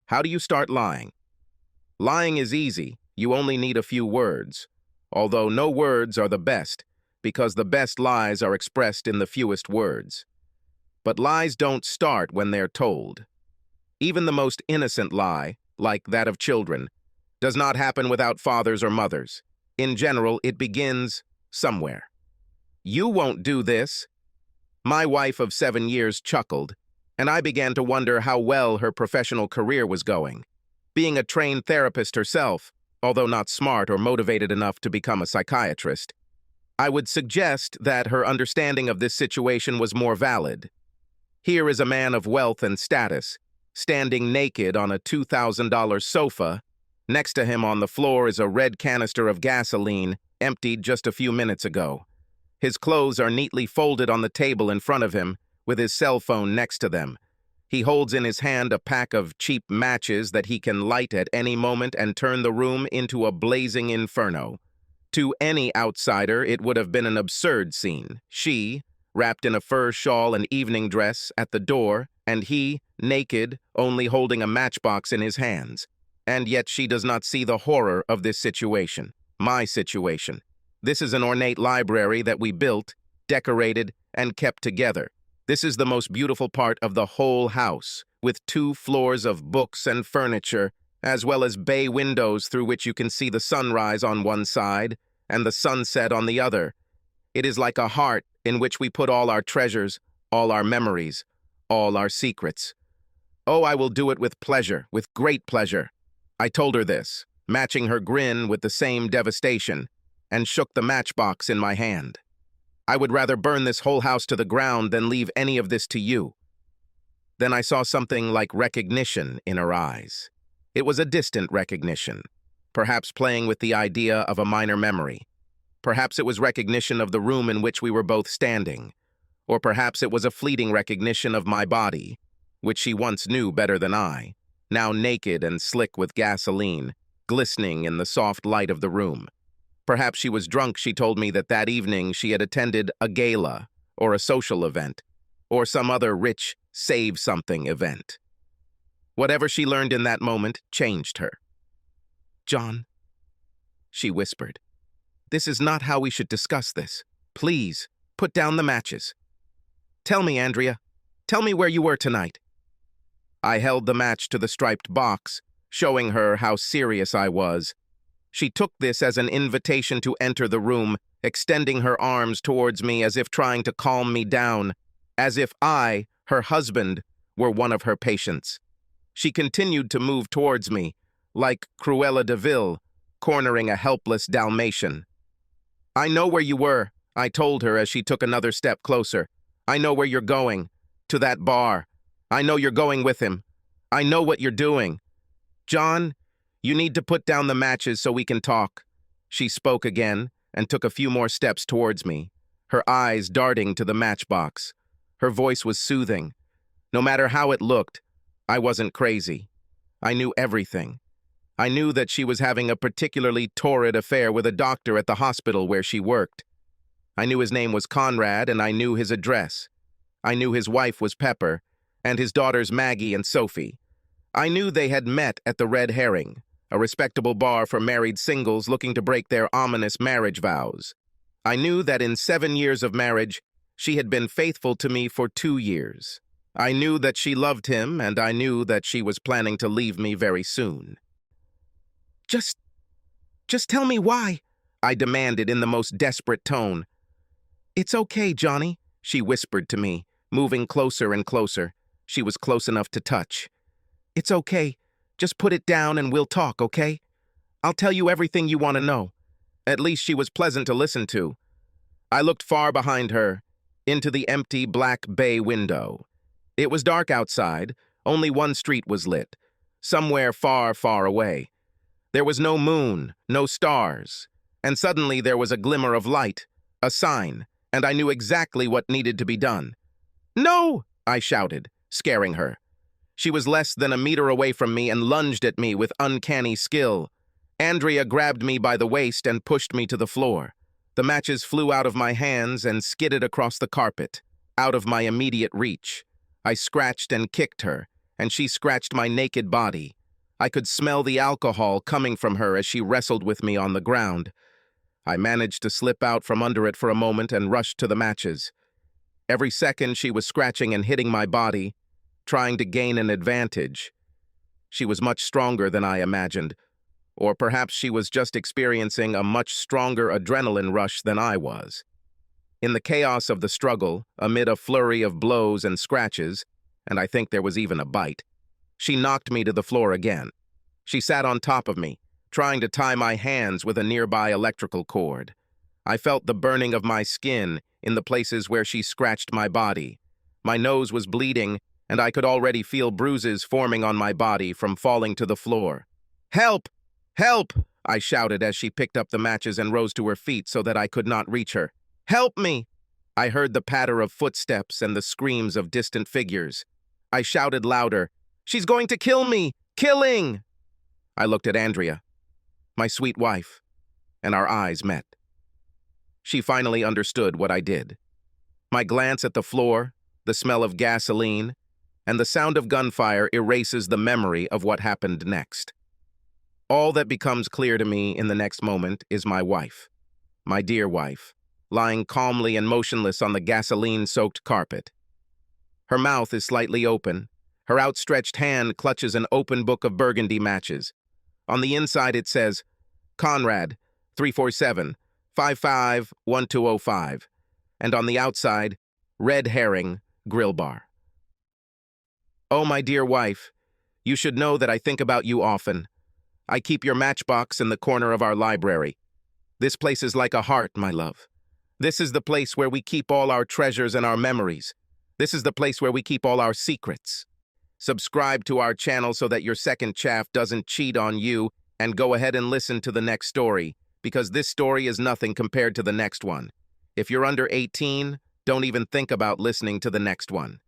How do you start lying? Lying is easy. You only need a few words. Although no words are the best, because the best lies are expressed in the fewest words. But lies don't start when they're told. Even the most innocent lie, like that of children, does not happen without fathers or mothers. In general, it begins somewhere. You won't do this. My wife of 7 years chuckled, and I began to wonder how well her professional career was going. Being a trained therapist herself, although not smart or motivated enough to become a psychiatrist, I would suggest that her understanding of this situation was more valid. Here is a man of wealth and status, standing naked on a $2,000 sofa. Next to him on the floor is a red canister of gasoline, emptied just a few minutes ago. His clothes are neatly folded on the table in front of him, with his cell phone next to them. He holds in his hand a pack of cheap matches that he can light at any moment and turn the room into a blazing inferno. To any outsider, it would have been an absurd scene. She, wrapped in a fur shawl and evening dress, at the door, and he, naked, only holding a matchbox in his hands. And yet she does not see the horror of this situation, my situation. This is an ornate library that we built, decorated, and kept together. This is the most beautiful part of the whole house, with 2 floors of books and furniture, as well as bay windows through which you can see the sunrise on one side and the sunset on the other. It is like a heart in which we put all our treasures, all our memories, all our secrets. Oh, I will do it with pleasure, with great pleasure. I told her this, matching her grin with the same devastation, and shook the matchbox in my hand. I would rather burn this whole house to the ground than leave any of this to you. Then I saw something like recognition in her eyes. It was a distant recognition, perhaps playing with the idea of a minor memory. Perhaps it was recognition of the room in which we were both standing, or perhaps it was a fleeting recognition of my body, which she once knew better than I, now naked and slick with gasoline, glistening in the soft light of the room. Perhaps she was drunk. She told me that evening she had attended a gala, or a social event, or some other rich save-something event. Whatever she learned in that moment changed her. "John," she whispered, "this is not how we should discuss this. Please, put down the matches. Tell me, Andrea, tell me where you were tonight." I held the match to the striped box, showing her how serious I was. She took this as an invitation to enter the room, extending her arms towards me as if trying to calm me down, as if I, her husband, were one of her patients. She continued to move towards me, like Cruella de Vil, cornering a helpless Dalmatian. "I know where you were," I told her as she took another step closer. "I know where you're going. To that bar. I know you're going with him. I know what you're doing. John, you need to put down the matches so we can talk." She spoke again and took a few more steps towards me, her eyes darting to the matchbox. Her voice was soothing. No matter how it looked, I wasn't crazy. I knew everything. I knew that she was having a particularly torrid affair with a doctor at the hospital where she worked. I knew his name was Conrad, and I knew his address. I knew his wife was Pepper, and his daughters Maggie and Sophie. I knew they had met at the Red Herring, a respectable bar for married singles looking to break their ominous marriage vows. I knew that in 7 years of marriage, she had been faithful to me for 2 years. I knew that she loved him, and I knew that she was planning to leave me very soon. Just tell me why," I demanded in the most desperate tone. "It's okay, Johnny," she whispered to me, moving closer and closer. She was close enough to touch. "It's okay. Just put it down and we'll talk, okay? I'll tell you everything you want to know." At least she was pleasant to listen to. I looked far behind her, into the empty black bay window. It was dark outside. Only one street was lit, somewhere far, far away. There was no moon, no stars, and suddenly there was a glimmer of light, a sign, and I knew exactly what needed to be done. "No!" I shouted, scaring her. She was less than a meter away from me and lunged at me with uncanny skill. Andrea grabbed me by the waist and pushed me to the floor. The matches flew out of my hands and skidded across the carpet, out of my immediate reach. I scratched and kicked her, and she scratched my naked body. I could smell the alcohol coming from her as she wrestled with me on the ground. I managed to slip out from under it for a moment and rushed to the matches. Every second she was scratching and hitting my body, trying to gain an advantage. She was much stronger than I imagined, or perhaps she was just experiencing a much stronger adrenaline rush than I was. In the chaos of the struggle, amid a flurry of blows and scratches, and I think there was even a bite, she knocked me to the floor again. She sat on top of me, trying to tie my hands with a nearby electrical cord. I felt the burning of my skin in the places where she scratched my body. My nose was bleeding, and I could already feel bruises forming on my body from falling to the floor. "Help! Help!" I shouted as she picked up the matches and rose to her feet so that I could not reach her. "Help me!" I heard the patter of footsteps and the screams of distant figures. I shouted louder, "She's going to kill me! Killing!" I looked at Andrea, my sweet wife, and our eyes met. She finally understood what I did. My glance at the floor, the smell of gasoline, and the sound of gunfire erases the memory of what happened next. All that becomes clear to me in the next moment is my wife, my dear wife, lying calmly and motionless on the gasoline-soaked carpet. Her mouth is slightly open. Her outstretched hand clutches an open book of burgundy matches. On the inside it says, Conrad, 347, 551205, and on the outside, Red Herring Grill Bar. Oh, my dear wife, you should know that I think about you often. I keep your matchbox in the corner of our library. This place is like a heart, my love. This is the place where we keep all our treasures and our memories. This is the place where we keep all our secrets. Subscribe to our channel so that your second chaff doesn't cheat on you, and go ahead and listen to the next story, because this story is nothing compared to the next one. If you're under 18, don't even think about listening to the next one.